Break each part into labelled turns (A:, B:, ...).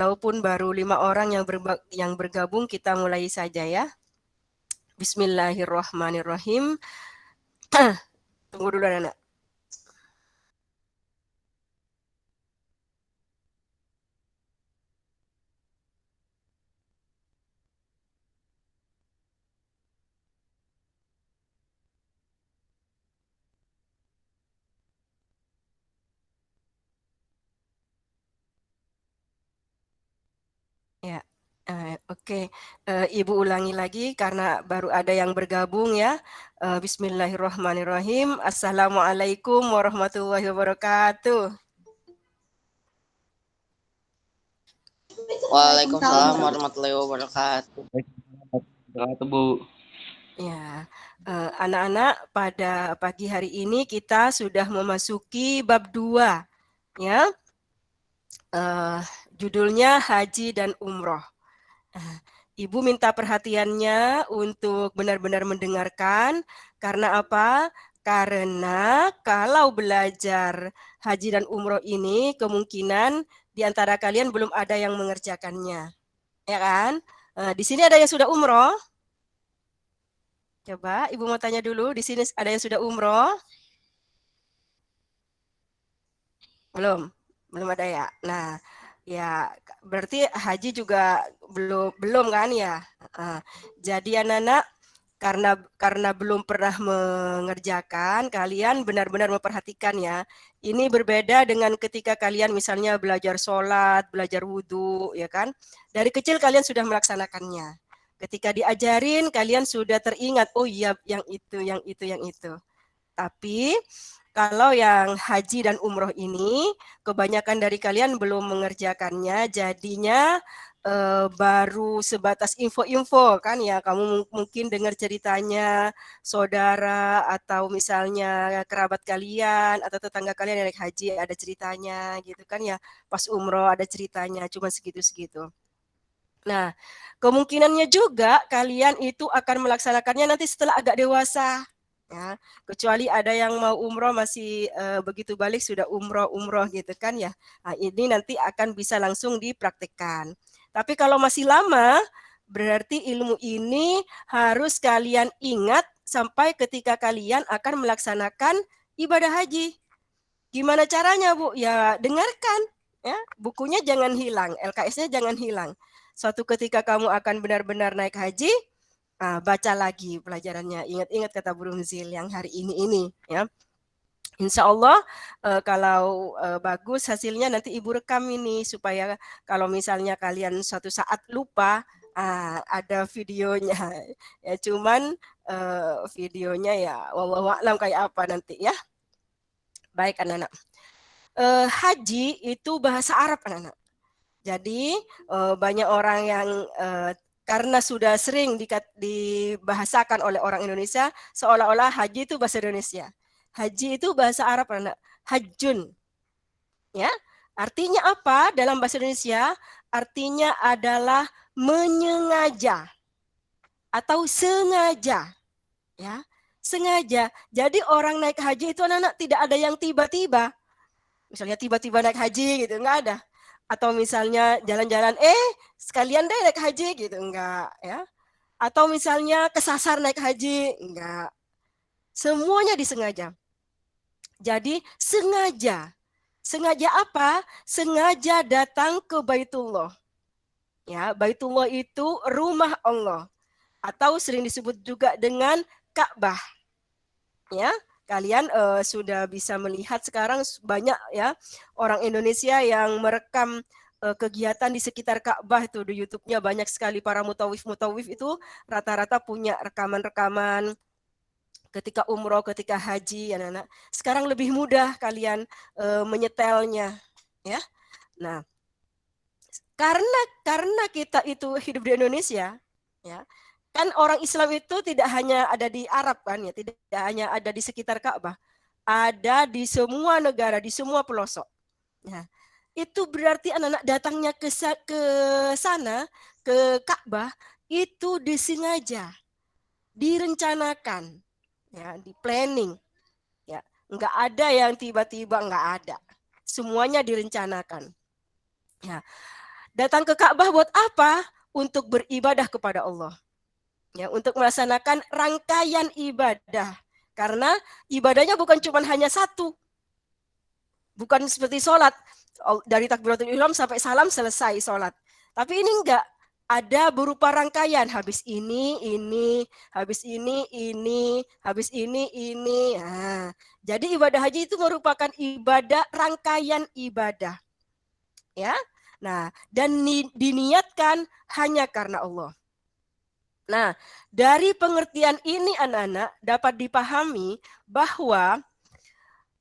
A: Walaupun baru 5 orang yang bergabung, kita mulai saja ya. Bismillahirrahmanirrahim. Tunggu dulu anak. Ya, oke. Ibu ulangi lagi karena baru ada yang bergabung ya. Bismillahirrahmanirrahim. Assalamualaikum warahmatullahi wabarakatuh.
B: Waalaikumsalam warahmatullahi wabarakatuh.
C: Wabarakatuh, Bu.
A: Ya, anak-anak, pada pagi hari ini kita sudah memasuki bab 2 ya. Judulnya Haji dan Umroh. Ibu minta perhatiannya untuk benar-benar mendengarkan. Karena apa? Karena kalau belajar haji dan umroh ini kemungkinan di antara kalian belum ada yang mengerjakannya. Ya kan? Di sini ada yang sudah umroh? Coba Ibu mau tanya dulu, di sini ada yang sudah umroh? Belum? Belum ada ya? Nah, ya berarti haji juga belum kan ya? Jadi anak-anak, karena belum pernah mengerjakan, kalian benar-benar memperhatikan ya. Ini berbeda dengan ketika kalian misalnya belajar sholat, belajar wudhu, ya kan? Dari kecil kalian sudah melaksanakannya. Ketika diajarin, kalian sudah teringat, oh iya, yang itu, yang itu, yang itu. Tapi kalau yang haji dan umroh ini, kebanyakan dari kalian belum mengerjakannya, jadinya baru sebatas info-info kan ya. Kamu mungkin dengar ceritanya saudara atau misalnya kerabat kalian atau tetangga kalian yang naik haji ada ceritanya gitu kan ya. Pas umroh ada ceritanya, cuma segitu-segitu. Nah, kemungkinannya juga kalian itu akan melaksanakannya nanti setelah agak dewasa. Ya, kecuali ada yang mau umroh masih begitu balik sudah umroh gitu kan ya. Nah, ini nanti akan bisa langsung dipraktikkan. Tapi kalau masih lama, berarti ilmu ini harus kalian ingat sampai ketika kalian akan melaksanakan ibadah haji. Gimana caranya, Bu? Ya, dengarkan. Ya, bukunya jangan hilang, LKS-nya jangan hilang. Suatu ketika kamu akan benar-benar naik haji, baca lagi pelajarannya. Ingat-ingat kata Burung Zil yang hari ini ya. Insya Allah kalau bagus hasilnya nanti Ibu rekam ini supaya kalau misalnya kalian suatu saat lupa, ada videonya. Ya cuman videonya ya wallahu a'lam kayak apa nanti ya. Baik anak-anak. Haji itu bahasa Arab anak-anak. Jadi banyak orang yang karena sudah sering dibahasakan oleh orang Indonesia seolah-olah haji itu bahasa Indonesia. Haji itu bahasa Arab anak. Hajjun. Ya. Artinya apa dalam bahasa Indonesia? Artinya adalah menyengaja atau sengaja. Ya. Sengaja. Jadi orang naik haji itu anak-anak tidak ada yang tiba-tiba. Misalnya tiba-tiba naik haji gitu, enggak ada. Atau misalnya jalan-jalan, sekalian deh naik haji gitu, enggak ya. Atau misalnya kesasar naik haji, enggak. Semuanya disengaja. Jadi sengaja. Sengaja apa? Sengaja datang ke Baitullah. Ya, Baitullah itu rumah Allah atau sering disebut juga dengan Ka'bah. Ya, kalian sudah bisa melihat sekarang banyak ya orang Indonesia yang merekam kegiatan di sekitar Ka'bah itu di YouTube-nya banyak sekali para mutawif itu rata-rata punya rekaman-rekaman ketika umroh, ketika haji, anak-anak. Sekarang lebih mudah kalian menyetelnya, ya. Nah, karena kita itu hidup di Indonesia, ya. Kan orang Islam itu tidak hanya ada di Arab kan ya, tidak hanya ada di sekitar Ka'bah, ada di semua negara, di semua pelosok. Nah, itu berarti anak-anak datangnya ke sana, ke Ka'bah, itu disengaja, direncanakan, ya, di planning. Ya, nggak ada yang tiba-tiba, nggak ada. Semuanya direncanakan. Ya, Datang ke Ka'bah buat apa? Untuk beribadah kepada Allah. Ya, untuk melaksanakan rangkaian ibadah. Karena ibadahnya bukan cuma hanya satu. Bukan seperti sholat. Dari takbiratul ihram sampai salam selesai sholat. Tapi ini enggak. Ada berupa rangkaian. Habis ini, habis ini, habis ini. Nah, jadi ibadah haji itu merupakan ibadah, rangkaian ibadah. Ya. Nah, dan diniatkan hanya karena Allah. Nah, dari pengertian ini anak-anak dapat dipahami bahwa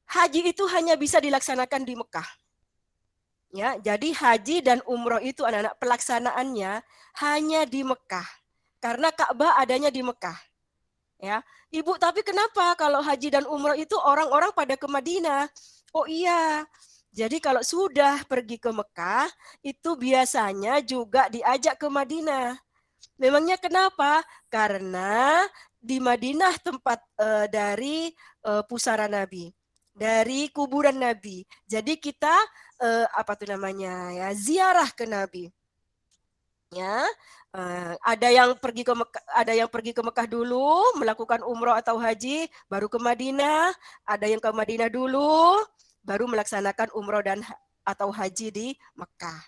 A: haji itu hanya bisa dilaksanakan di Mekah. Ya, jadi haji dan umroh itu anak-anak pelaksanaannya hanya di Mekah. Karena Ka'bah adanya di Mekah. Ya, Ibu, tapi kenapa kalau haji dan umroh itu orang-orang pada ke Madinah? Oh iya. Jadi kalau sudah pergi ke Mekah, itu biasanya juga diajak ke Madinah. Memangnya kenapa? Karena di Madinah tempat dari pusara Nabi, dari kuburan Nabi. Jadi kita apa tuh namanya ya, ziarah ke Nabi. Ya, ada yang pergi ke Mekah dulu melakukan umroh atau haji, baru ke Madinah. Ada yang ke Madinah dulu, baru melaksanakan umroh dan atau haji di Mekah.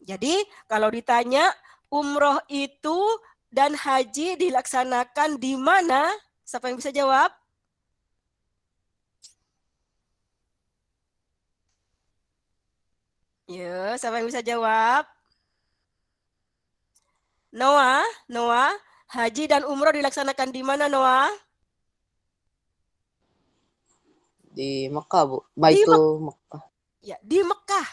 A: Jadi kalau ditanya umroh itu dan haji dilaksanakan di mana? Siapa yang bisa jawab? Ya, siapa yang bisa jawab? Noah, haji dan umroh dilaksanakan di mana, Noah?
B: Di Mekah, Bu.
A: Di
B: Baitul Mekah.
A: Ya, di Mekah.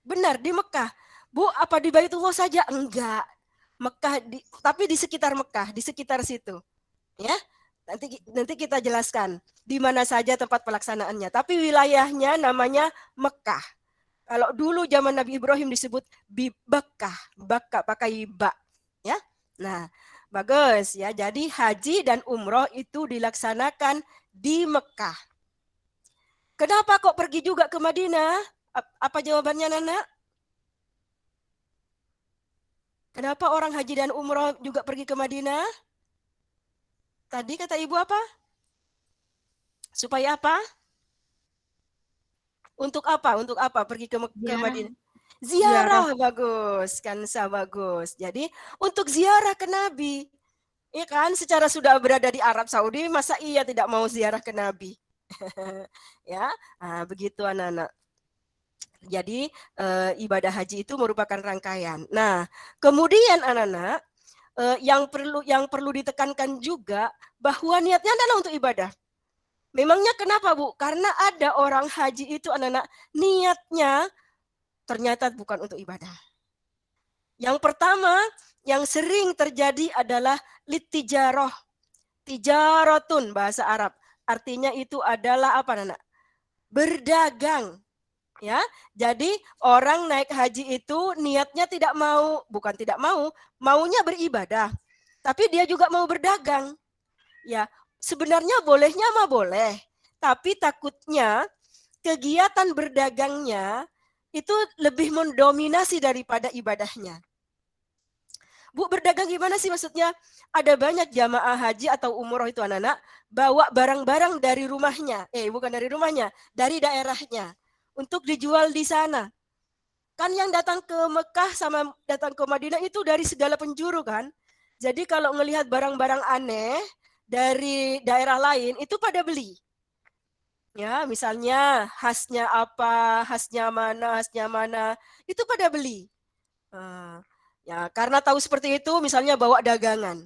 A: Benar, di Mekah. Bu, apa di Baitullah saja? Enggak. Mekah, tapi di sekitar Mekah, di sekitar situ. Ya, nanti kita jelaskan di mana saja tempat pelaksanaannya. Tapi wilayahnya namanya Mekah. Kalau dulu zaman Nabi Ibrahim disebut Bakkah, Bakkah pakai ba, ya. Nah, bagus ya. Jadi haji dan umroh itu dilaksanakan di Mekah. Kenapa kok pergi juga ke Madinah? Apa jawabannya, Nana? Kenapa orang haji dan umroh juga pergi ke Madinah? Tadi kata Ibu apa? Supaya apa? Untuk apa? Untuk apa pergi ke Madinah? Ziarah, bagus, kan bagus. Jadi untuk ziarah ke Nabi. Ya kan, secara sudah berada di Arab Saudi, masa iya tidak mau ziarah ke Nabi? Ya, nah, begitu anak-anak. Jadi ibadah haji itu merupakan rangkaian. Nah, kemudian anak-anak yang perlu ditekankan juga bahwa niatnya adalah untuk ibadah. Memangnya kenapa, Bu? Karena ada orang haji itu anak-anak niatnya ternyata bukan untuk ibadah. Yang pertama, yang sering terjadi adalah litijaroh. Tijarotun bahasa Arab. Artinya itu adalah apa, Nana? Berdagang. Ya, jadi orang naik haji itu niatnya bukan tidak mau, maunya beribadah. Tapi dia juga mau berdagang. Ya, sebenarnya bolehnya mah boleh. Tapi takutnya kegiatan berdagangnya itu lebih mendominasi daripada ibadahnya. Bu, berdagang gimana sih maksudnya? Ada banyak jamaah haji atau umroh itu anak-anak bawa barang-barang dari rumahnya. Bukan dari rumahnya, dari daerahnya. Untuk dijual di sana. Kan yang datang ke Mekah sama datang ke Madinah itu dari segala penjuru kan. Jadi kalau melihat barang-barang aneh dari daerah lain itu pada beli. Ya, misalnya khasnya apa, khasnya mana, itu pada beli. Ya, karena tahu seperti itu, misalnya bawa dagangan.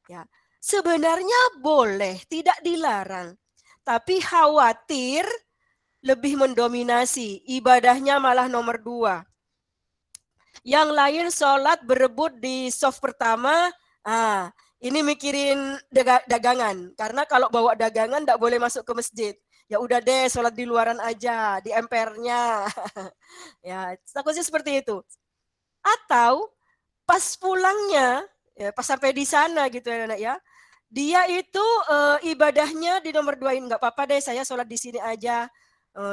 A: Ya, sebenarnya boleh, tidak dilarang. Tapi khawatir lebih mendominasi, ibadahnya malah nomor 2. Yang lain sholat berebut di soft pertama, ini mikirin dagangan. Karena kalau bawa dagangan tidak boleh masuk ke masjid. Ya udah deh, sholat di luaran aja, di empernya. Ya, takutnya seperti itu. Atau pas pulangnya, ya, pas sampai di sana gitu ya, anak ya, dia itu ibadahnya di nomor 2-in. Nggak apa-apa deh, saya sholat di sini aja.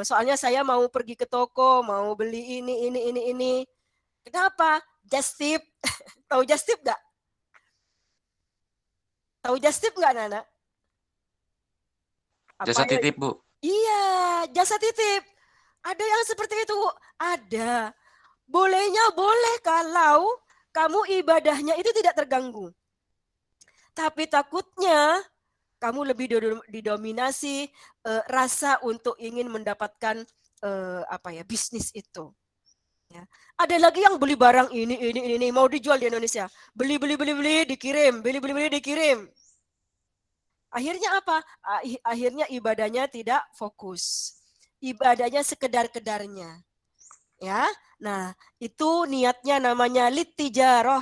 A: Soalnya saya mau pergi ke toko, mau beli ini. Kenapa? Just tip. Tahu just tip nggak? Tahu just tip nggak, Nana?
C: Jasa
A: Apa ya?
C: titip, Bu.
A: Iya, jasa titip. Ada yang seperti itu? Ada. Bolehnya boleh kalau kamu ibadahnya itu tidak terganggu. Tapi takutnya kamu lebih didominasi rasa untuk ingin mendapatkan bisnis itu. Ya. Ada lagi yang beli barang ini mau dijual di Indonesia. Beli dikirim, beli dikirim. Akhirnya apa? Akhirnya ibadahnya tidak fokus. Ibadahnya sekedar-kedarnya. Ya. Nah, itu niatnya namanya litijaroh.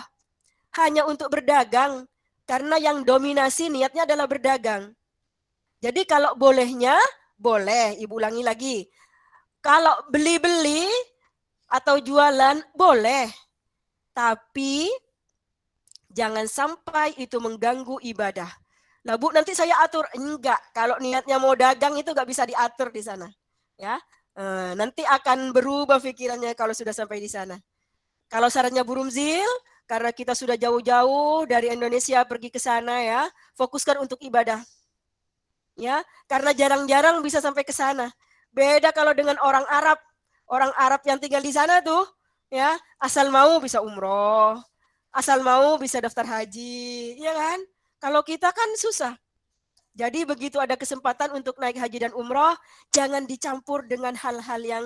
A: Hanya untuk berdagang. Karena yang dominasi niatnya adalah berdagang. Jadi kalau bolehnya, boleh. Ibu ulangi lagi. Kalau beli-beli atau jualan, boleh. Tapi jangan sampai itu mengganggu ibadah. Lah Bu, nanti saya atur. Enggak, kalau niatnya mau dagang itu enggak bisa diatur di sana. Ya, nanti akan berubah pikirannya kalau sudah sampai di sana. Kalau sarannya Bu Rumzil, karena kita sudah jauh-jauh dari Indonesia pergi ke sana ya, fokuskan untuk ibadah. Ya, karena jarang-jarang bisa sampai ke sana. Beda kalau dengan orang Arab. Orang Arab yang tinggal di sana tuh, ya, asal mau bisa umroh, asal mau bisa daftar haji, ya kan? Kalau kita kan susah. Jadi begitu ada kesempatan untuk naik haji dan umroh, jangan dicampur dengan hal-hal yang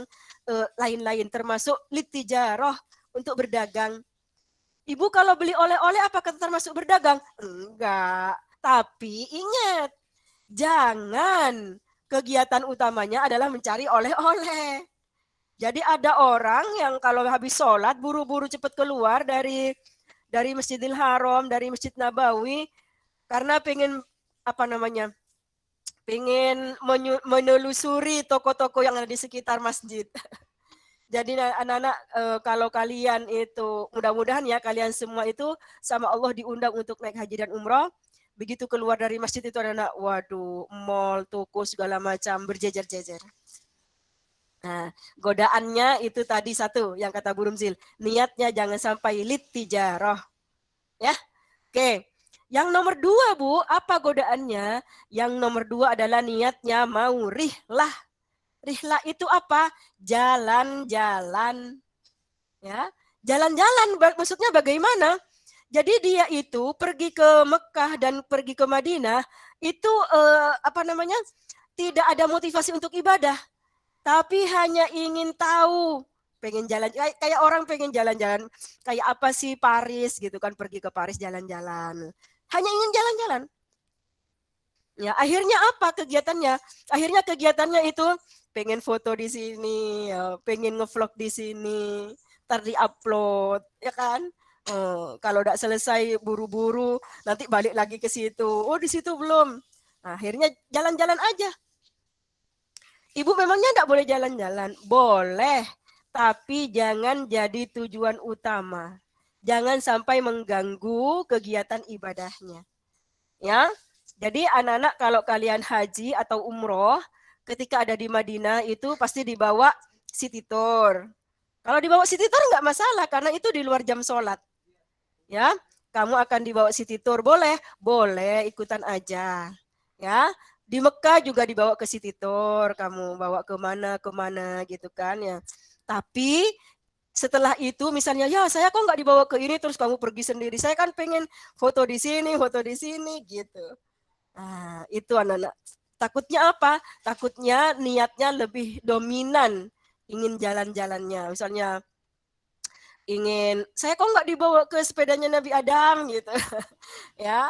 A: lain-lain, termasuk litijaroh untuk berdagang. Ibu kalau beli oleh-oleh apakah termasuk berdagang? Enggak. Tapi ingat, jangan kegiatan utamanya adalah mencari oleh-oleh. Jadi ada orang yang kalau habis sholat buru-buru cepat keluar dari Masjidil Haram, dari Masjid Nabawi, karena pengen pengen menelusuri toko-toko yang ada di sekitar masjid. Jadi anak-anak kalau kalian itu mudah-mudahan ya kalian semua itu sama Allah diundang untuk naik haji dan umroh. Begitu keluar dari masjid itu anak-anak, waduh, mall, toko segala macam berjejer-jejer. Nah, godaannya itu tadi satu yang kata Bu Rumzil, niatnya jangan sampai litijaroh. Ya, oke. Yang nomor 2 Bu, apa godaannya? Yang nomor 2 adalah niatnya mau rihlah. Rihlah itu apa? Jalan-jalan. Ya, jalan-jalan maksudnya bagaimana? Jadi dia itu pergi ke Mekah dan pergi ke Madinah itu tidak ada motivasi untuk ibadah, tapi hanya ingin tahu, pengen jalan kayak orang pengen jalan-jalan kayak apa sih Paris gitu kan, pergi ke Paris jalan-jalan. Hanya ingin jalan-jalan. Ya, akhirnya apa kegiatannya? Akhirnya kegiatannya itu pengen foto di sini, ya, pengen ngevlog di sini, ntar di-upload, ya kan? Kalau udah selesai buru-buru, nanti balik lagi ke situ. Oh, di situ belum. Nah, akhirnya jalan-jalan aja. Ibu memangnya enggak boleh jalan-jalan? Boleh, tapi jangan jadi tujuan utama. Jangan sampai mengganggu kegiatan ibadahnya. Ya. Jadi anak-anak kalau kalian haji atau umroh, ketika ada di Madinah itu pasti dibawa city tour. Kalau dibawa city tour enggak masalah karena itu di luar jam sholat. Ya, kamu akan dibawa city tour, boleh? Boleh, ikutan aja. Ya, di Mekah juga dibawa ke city tour, kamu bawa kemana gitu kan ya. Tapi setelah itu misalnya, ya saya kok nggak dibawa ke ini, terus kamu pergi sendiri. Saya kan pengen foto di sini gitu. Nah, itu anak-anak. Takutnya apa? Takutnya niatnya lebih dominan, ingin jalan-jalannya. Misalnya saya kok nggak dibawa ke sepedanya Nabi Adam gitu. Ya,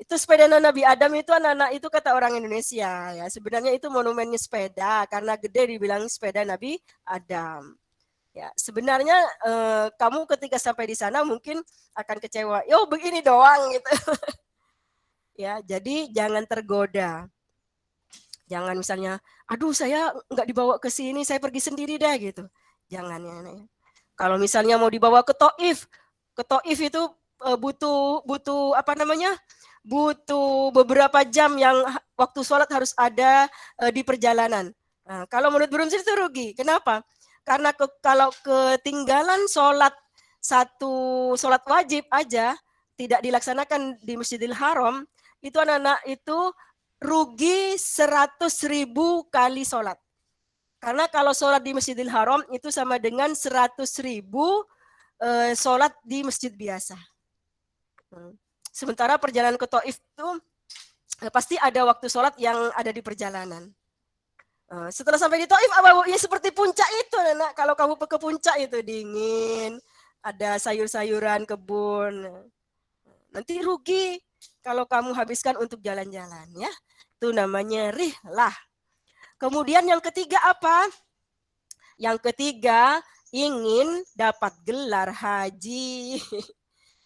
A: itu sepeda Nabi Adam itu anak-anak itu kata orang Indonesia ya. Sebenarnya itu monumennya sepeda karena gede dibilang sepeda Nabi Adam. Ya, sebenarnya kamu ketika sampai di sana mungkin akan kecewa. Yo begini doang gitu. Ya, jadi jangan tergoda. Jangan misalnya, aduh saya nggak dibawa ke sini, saya pergi sendiri deh gitu. Jangan ya. Kalau misalnya mau dibawa ke Taif itu butuh butuh beberapa jam yang waktu sholat harus ada di perjalanan. Nah, kalau menurut Brumsir itu rugi. Kenapa? karena kalau ketinggalan sholat wajib aja tidak dilaksanakan di Masjidil Haram, itu anak-anak itu rugi 100.000 kali sholat. Karena kalau sholat di Masjidil Haram itu sama dengan 100.000 sholat di masjid biasa. Sementara perjalanan ke Taif itu pasti ada waktu sholat yang ada di perjalanan. Setelah sampai di Taif, ya seperti puncak itu, anak. Kalau kamu ke puncak itu dingin, ada sayur-sayuran kebun. Nanti rugi kalau kamu habiskan untuk jalan-jalan, ya. Itu namanya rihlah. Kemudian yang ketiga apa? Yang ketiga ingin dapat gelar haji.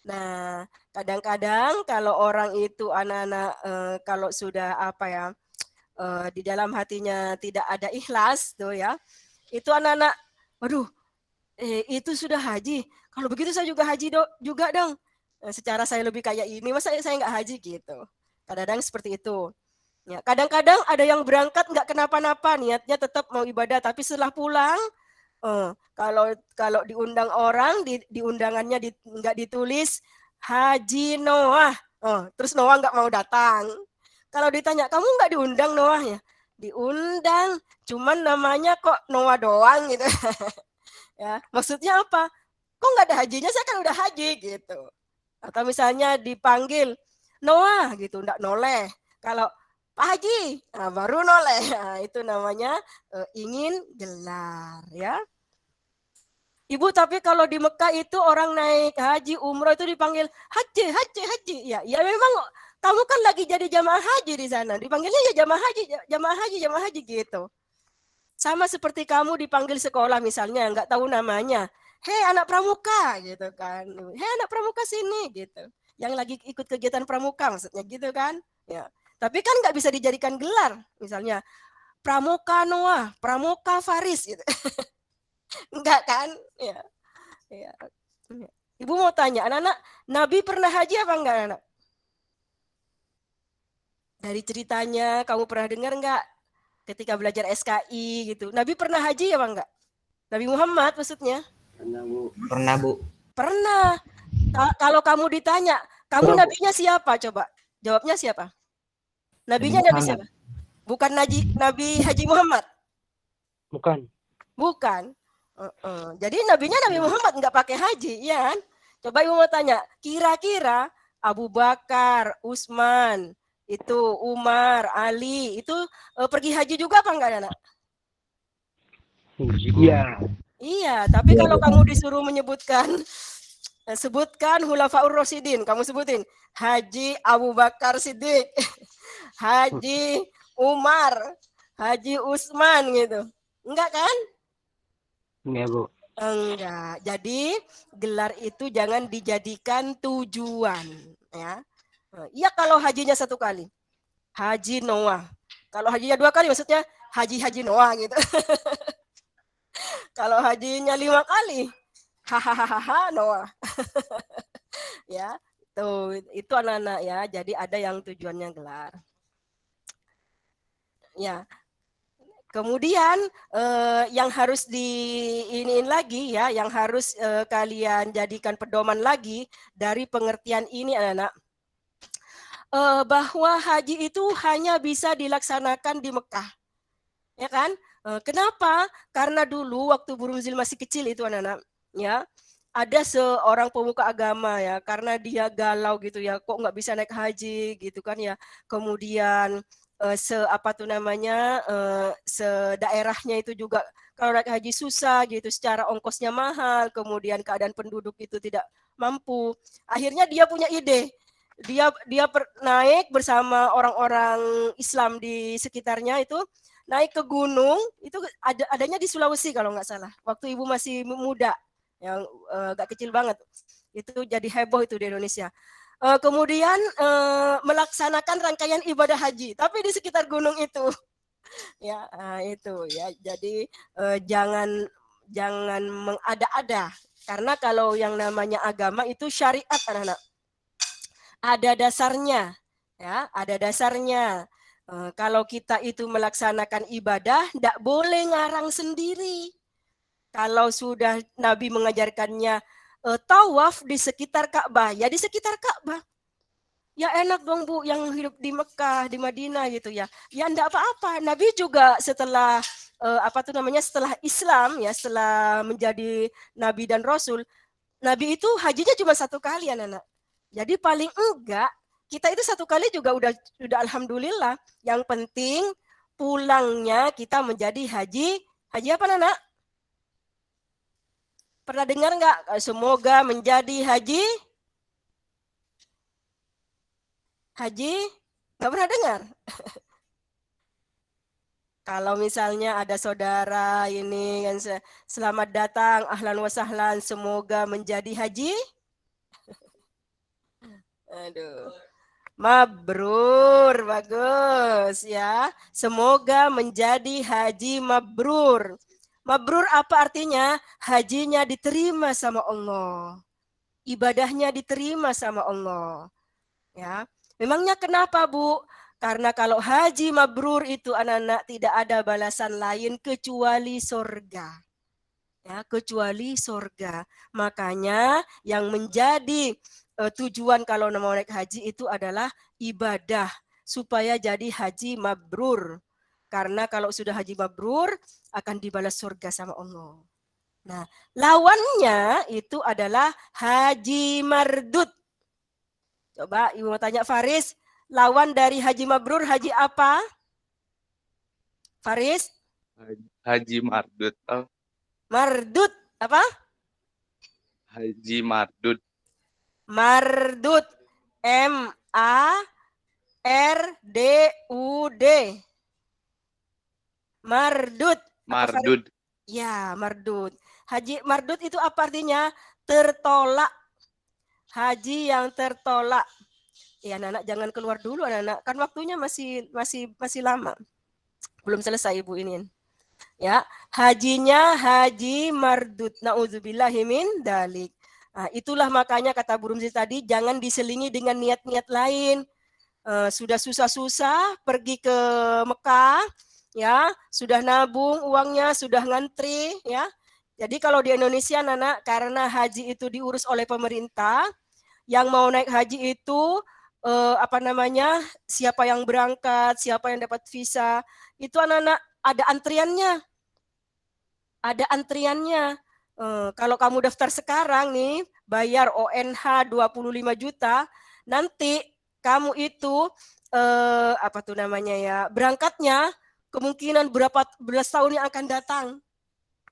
A: Nah, kadang-kadang kalau orang itu anak-anak kalau sudah di dalam hatinya tidak ada ikhlas tuh ya, itu anak-anak, waduh, itu sudah haji. Kalau begitu saya juga haji juga dong. Secara saya lebih kayak ini, masa saya nggak haji gitu. Kadang-kadang seperti itu. Ya, kadang-kadang ada yang berangkat nggak kenapa-napa, niatnya tetap mau ibadah, tapi setelah pulang, kalau diundang orang, di undangannya nggak ditulis Haji Noah, terus Noah nggak mau datang. Kalau ditanya, kamu nggak diundang Noah ya? Diundang, cuman namanya kok Noah doang gitu. Ya, maksudnya apa? Kok nggak ada hajinya? Saya kan udah haji gitu. Atau misalnya dipanggil Noah gitu, nggak noleh. Kalau Pak Haji, baru noleh. Nah, itu namanya ingin gelar, ya. Ibu, tapi kalau di Mekah itu orang naik haji, umroh itu dipanggil haji, haji, haji. Ya memang kamu kan lagi jadi jamaah haji di sana. Dipanggilnya ya jamaah haji, jamaah haji, jamaah haji gitu. Sama seperti kamu dipanggil sekolah misalnya, nggak tahu namanya. Hei anak pramuka gitu kan. Hei anak pramuka sini gitu. Yang lagi ikut kegiatan pramuka maksudnya gitu kan. Ya. Tapi kan nggak bisa dijadikan gelar. Misalnya pramuka Noah, pramuka Faris gitu. Enggak kan? Ya. Ya. Ibu mau tanya, anak-anak, Nabi pernah haji apa enggak, anak? Dari ceritanya kamu pernah dengar enggak ketika belajar SKI gitu? Nabi pernah haji apa enggak? Nabi Muhammad maksudnya?
C: Pernah, Bu. Pernah, Bu.
A: Pernah. Kalau kamu ditanya, kamu nabinya siapa? Coba. Jawabnya siapa? Nabinya Nabi siapa? Bukan Nabi Haji Muhammad?
C: Bukan.
A: Bukan. Jadi nabinya Nabi Muhammad nggak pakai haji, ya kan? Coba ibu mau tanya, kira-kira Abu Bakar, Utsman, itu Umar, Ali, itu pergi haji juga apa enggak, anak?
C: Iya.
A: Iya, tapi kalau kamu disuruh sebutkan Khulafaur Rasyidin, kamu sebutin Haji Abu Bakar Siddiq, Haji Umar, Haji Utsman gitu. Enggak kan?
C: Enggak, Bu.
A: Enggak. Jadi gelar itu jangan dijadikan tujuan, ya. Iya kalau hajinya 1 kali. Haji Noah. Kalau hajinya 2 kali maksudnya Haji Noah gitu. Kalau hajinya 5 kali, hahaha Noah. Ya, itu anak-anak ya. Jadi ada yang tujuannya gelar. Ya. Kemudian yang harus diiniin lagi ya, yang harus kalian jadikan pedoman lagi dari pengertian ini anak-anak, bahwa haji itu hanya bisa dilaksanakan di Mekah, ya kan? Kenapa? Karena dulu waktu Buruzil masih kecil itu anak-anak, ya, ada seorang pemuka agama ya, karena dia galau gitu ya, kok nggak bisa naik haji gitu kan ya, kemudian sedaerahnya itu juga kalau naik haji susah gitu, secara ongkosnya mahal, kemudian keadaan penduduk itu tidak mampu. Akhirnya dia punya ide. Dia naik bersama orang-orang Islam di sekitarnya itu, naik ke gunung, itu adanya di Sulawesi kalau nggak salah. Waktu ibu masih muda, yang nggak kecil banget. Itu jadi heboh itu di Indonesia. Kemudian melaksanakan rangkaian ibadah haji, tapi di sekitar gunung itu, ya itu ya. Jadi jangan mengada-ada, karena kalau yang namanya agama itu syariat, anak-anak, ada dasarnya, ya, ada dasarnya. Kalau kita itu melaksanakan ibadah, tidak boleh ngarang sendiri. Kalau sudah Nabi mengajarkannya tawaf di sekitar Ka'bah, ya di sekitar Ka'bah. Ya enak dong Bu yang hidup di Mekah, di Madinah gitu ya. Ya enggak apa-apa. Nabi juga setelah setelah Islam ya, setelah menjadi nabi dan rasul, Nabi itu hajinya cuma 1 kali anak-anak. Jadi paling enggak kita itu 1 kali juga udah alhamdulillah. Yang penting pulangnya kita menjadi haji apa anak? Pernah dengar enggak? Semoga menjadi haji? Enggak pernah dengar? Kalau misalnya ada saudara ini kan selamat datang, ahlan wa sahlan, semoga menjadi haji. Aduh. Mabrur, bagus ya. Semoga menjadi haji mabrur. Mabrur apa artinya? Hajinya diterima sama Allah. Ibadahnya diterima sama Allah. Ya. Memangnya kenapa, Bu? Karena kalau haji mabrur itu anak-anak tidak ada balasan lain kecuali surga. Ya, kecuali surga. Makanya yang menjadi tujuan kalau mau naik haji itu adalah ibadah supaya jadi haji mabrur. Karena kalau sudah haji mabrur akan dibalas surga sama Allah. Nah, lawannya itu adalah haji mardud. Coba Ibu mau tanya Faris, lawan dari haji mabrur haji apa? Faris?
D: Haji Mardud. Oh,
A: Mardud apa?
D: Haji Mardud.
A: Mardud. MARDUD. Mardud.
D: Mardud.
A: Ya, mardud. Haji mardud itu apa artinya? Tertolak. Haji yang tertolak. Ya, anak-anak jangan keluar dulu anak-anak. Kan waktunya masih lama. Belum selesai Ibu ini. Ya, hajinya haji mardud. Nauzubillahi min dalik. Nah, itulah makanya kata Bu Rumzi tadi jangan diselingi dengan niat-niat lain. Sudah susah-susah pergi ke Mekah, ya, sudah nabung uangnya, sudah ngantri, ya. Jadi kalau di Indonesia, Nana, karena haji itu diurus oleh pemerintah, yang mau naik haji itu siapa yang berangkat, siapa yang dapat visa, itu anak-anak ada antriannya. Ada antriannya. Kalau kamu daftar sekarang nih, bayar ONH 25 juta, nanti kamu itu berangkatnya kemungkinan berapa belas tahun yang akan datang.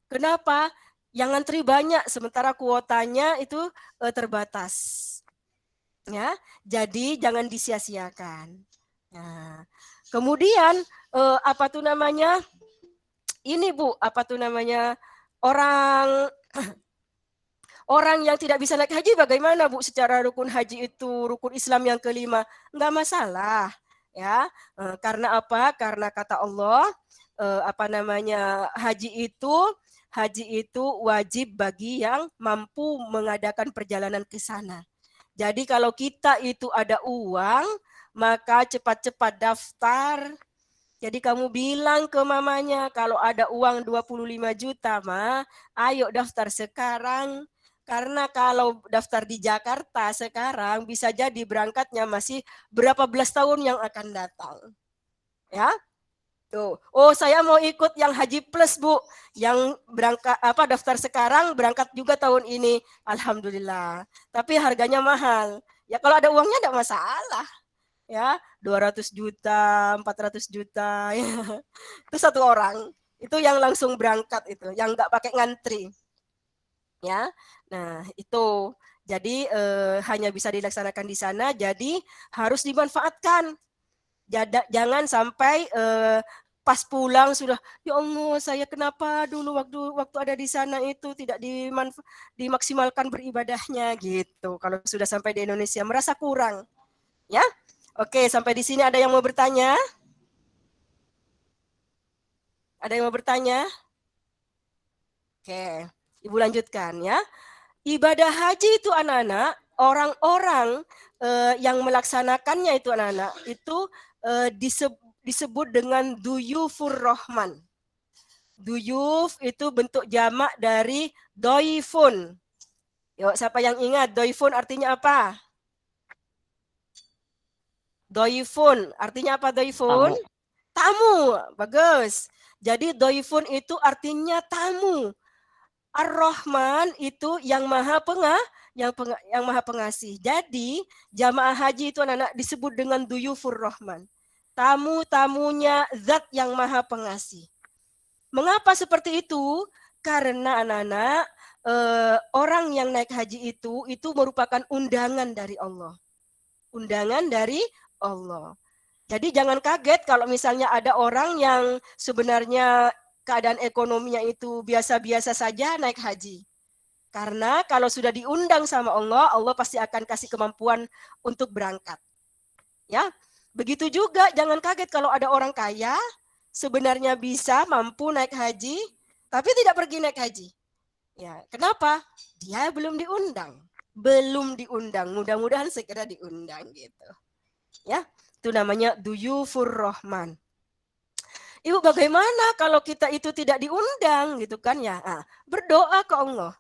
A: Kenapa? Yang antri banyak, sementara kuotanya itu terbatas. Ya, jadi jangan disia-siakan. Nah, kemudian ini Bu, orang yang tidak bisa naik haji bagaimana Bu? Secara rukun haji itu rukun Islam yang kelima, enggak masalah, ya. Karena apa? Karena kata Allah, haji itu wajib bagi yang mampu mengadakan perjalanan ke sana. Jadi kalau kita itu ada uang, maka cepat-cepat daftar. Jadi kamu bilang ke mamanya, kalau ada uang 25 juta, Ma, ayo daftar sekarang. Karena kalau daftar di Jakarta sekarang, bisa jadi berangkatnya masih berapa belas tahun yang akan datang. Ya, tuh. Oh, saya mau ikut yang haji plus, Bu. Yang berangkat daftar sekarang, berangkat juga tahun ini. Alhamdulillah. Tapi harganya mahal. Ya kalau ada uangnya enggak masalah. Ya, 200 juta, 400 juta. Ya. Itu satu orang. Itu yang langsung berangkat itu, yang enggak pakai ngantri. Ya. Nah, itu. Jadi hanya bisa dilaksanakan di sana, jadi harus dimanfaatkan. Jangan sampai pas pulang sudah, ya Allah, saya kenapa dulu waktu ada di sana itu tidak dimaksimalkan beribadahnya gitu. Kalau sudah sampai di Indonesia merasa kurang. Ya. Oke, sampai di sini ada yang mau bertanya? Ada yang mau bertanya? Oke, Ibu lanjutkan ya. Ibadah haji itu anak-anak, orang-orang yang melaksanakannya itu anak-anak, itu disebut dengan duyufur rahman. Duyuf itu bentuk jamak dari doifun. Yuk, siapa yang ingat doifun artinya apa? Doifun artinya apa doifun?
B: Tamu.
A: Tamu. Bagus. Jadi doifun itu artinya tamu. Ar-Rahman itu yang maha yang maha pengasih. Jadi jamaah haji itu anak-anak disebut dengan duyufur Rahman. Tamu-tamunya zat yang maha pengasih. Mengapa seperti itu? Karena anak-anak orang yang naik haji itu merupakan undangan dari Allah. Undangan dari Allah. Jadi jangan kaget kalau misalnya ada orang yang sebenarnya keadaan ekonominya itu biasa-biasa saja naik haji. Karena kalau sudah diundang sama Allah, Allah pasti akan kasih kemampuan untuk berangkat. Ya, begitu juga jangan kaget kalau ada orang kaya sebenarnya bisa mampu naik haji, tapi tidak pergi naik haji. Ya, kenapa? Dia belum diundang. Belum diundang. Mudah-mudahan segera diundang gitu. Ya, itu namanya duyufur Rahman. Ibu, bagaimana kalau kita itu tidak diundang gitu kan ya? Nah, berdoa ke Allah.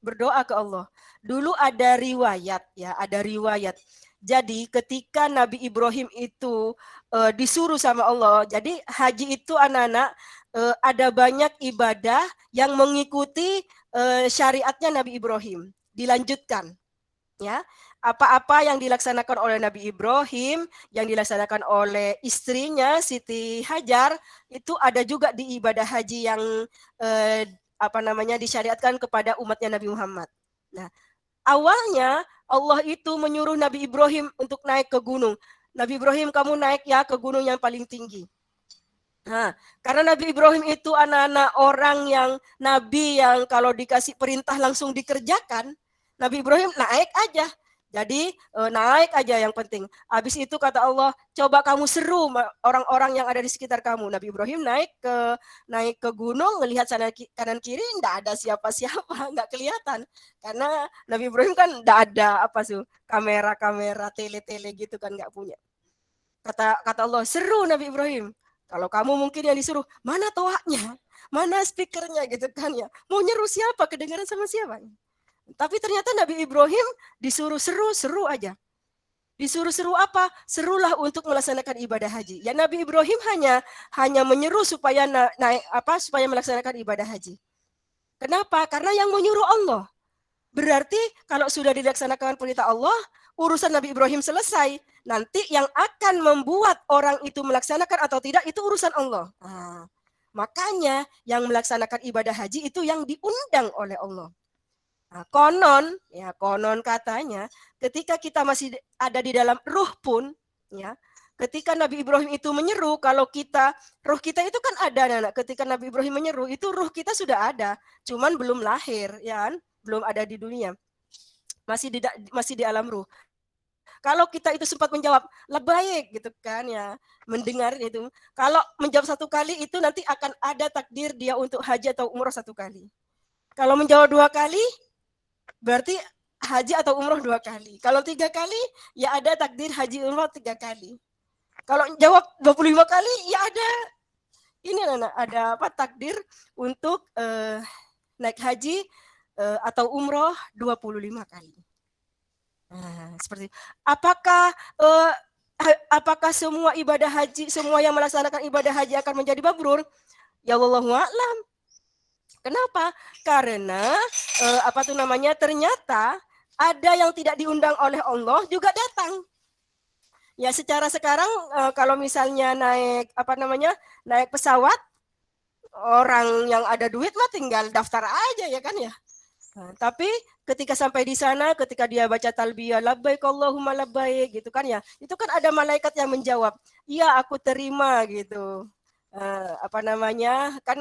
A: Berdoa ke Allah. Dulu ada riwayat ya, ada riwayat. Jadi ketika Nabi Ibrahim itu disuruh sama Allah, jadi haji itu anak-anak ada banyak ibadah yang mengikuti syariatnya Nabi Ibrahim. Dilanjutkan. Ya, apa-apa yang dilaksanakan oleh Nabi Ibrahim, yang dilaksanakan oleh istrinya Siti Hajar, itu ada juga di ibadah haji yang disyariatkan kepada umatnya Nabi Muhammad. Nah, awalnya Allah itu menyuruh Nabi Ibrahim untuk naik ke gunung. Nabi Ibrahim, kamu naik ya ke gunung yang paling tinggi. Nah, karena Nabi Ibrahim itu anak-anak orang yang Nabi yang kalau dikasih perintah langsung dikerjakan, Nabi Ibrahim naik aja. Jadi naik aja yang penting. Habis itu kata Allah, coba kamu seru orang-orang yang ada di sekitar kamu. Nabi Ibrahim naik ke gunung, melihat kanan kiri, enggak ada siapa-siapa, enggak kelihatan. Karena Nabi Ibrahim kan enggak ada kamera-kamera, tele-tele gitu kan enggak punya. Kata Allah, seru Nabi Ibrahim. Kalau kamu mungkin yang disuruh, mana toaknya? Mana speakernya gitu kan ya. Mau nyeru siapa? Kedengaran sama siapa? Tapi ternyata Nabi Ibrahim disuruh seru aja. Disuruh seru apa? Serulah untuk melaksanakan ibadah haji. Ya Nabi Ibrahim hanya menyeru supaya supaya melaksanakan ibadah haji. Kenapa? Karena yang menyuruh Allah. Berarti kalau sudah dilaksanakan perintah Allah, urusan Nabi Ibrahim selesai. Nanti yang akan membuat orang itu melaksanakan atau tidak itu urusan Allah. Nah, makanya yang melaksanakan ibadah haji itu yang diundang oleh Allah. Nah, konon katanya ketika kita masih ada di dalam ruh pun, ya, ketika Nabi Ibrahim itu menyeru, kalau ruh kita itu kan ada, ketika Nabi Ibrahim menyeru, itu ruh kita sudah ada, cuman belum lahir, ya kan? Belum ada di dunia, masih di alam ruh. Kalau kita itu sempat menjawab labbaik gitu kan ya, mendengar itu. Kalau menjawab satu kali itu nanti akan ada takdir dia untuk haji atau umroh satu kali. Kalau menjawab 2 kali, berarti haji atau umroh 2 kali. Kalau 3 kali, ya ada takdir haji umroh 3 kali. Kalau jawab 25 kali, ya ada takdir untuk naik haji atau umroh 25 kali. Nah, seperti apakah semua ibadah haji, semua yang melaksanakan ibadah haji akan menjadi mabrur? Ya wallahu a'lam. Kenapa? Karena ternyata ada yang tidak diundang oleh Allah juga datang. Ya secara sekarang kalau misalnya naik pesawat, orang yang ada duit mah tinggal daftar aja ya kan ya. Nah, tapi ketika sampai di sana, ketika dia baca talbiyah labbaik Allahumma labbaik gitu kan ya, itu kan ada malaikat yang menjawab, iya aku terima gitu.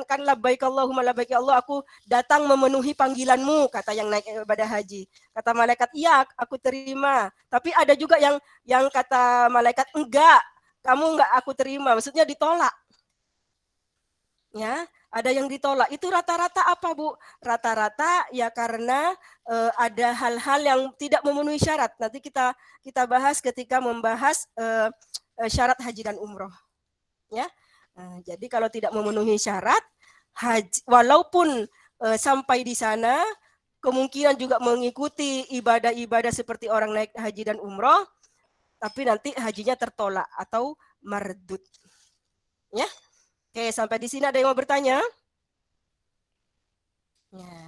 A: Kan labbaik Allahumma labbaik ya Allah, aku datang memenuhi panggilanmu, kata yang naik ibadah haji. Kata malaikat, iya aku terima. Tapi ada juga yang kata malaikat, enggak, kamu enggak aku terima, maksudnya ditolak. Ya, ada yang ditolak. Itu rata-rata apa, Bu? Rata-rata ya karena ada hal-hal yang tidak memenuhi syarat. Nanti kita bahas ketika membahas syarat haji dan umroh. Ya. Nah, jadi kalau tidak memenuhi syarat, haji, walaupun sampai di sana kemungkinan juga mengikuti ibadah-ibadah seperti orang naik haji dan umroh, tapi nanti hajinya tertolak atau mardud. Ya, oke, sampai di sini ada yang mau bertanya? Ya.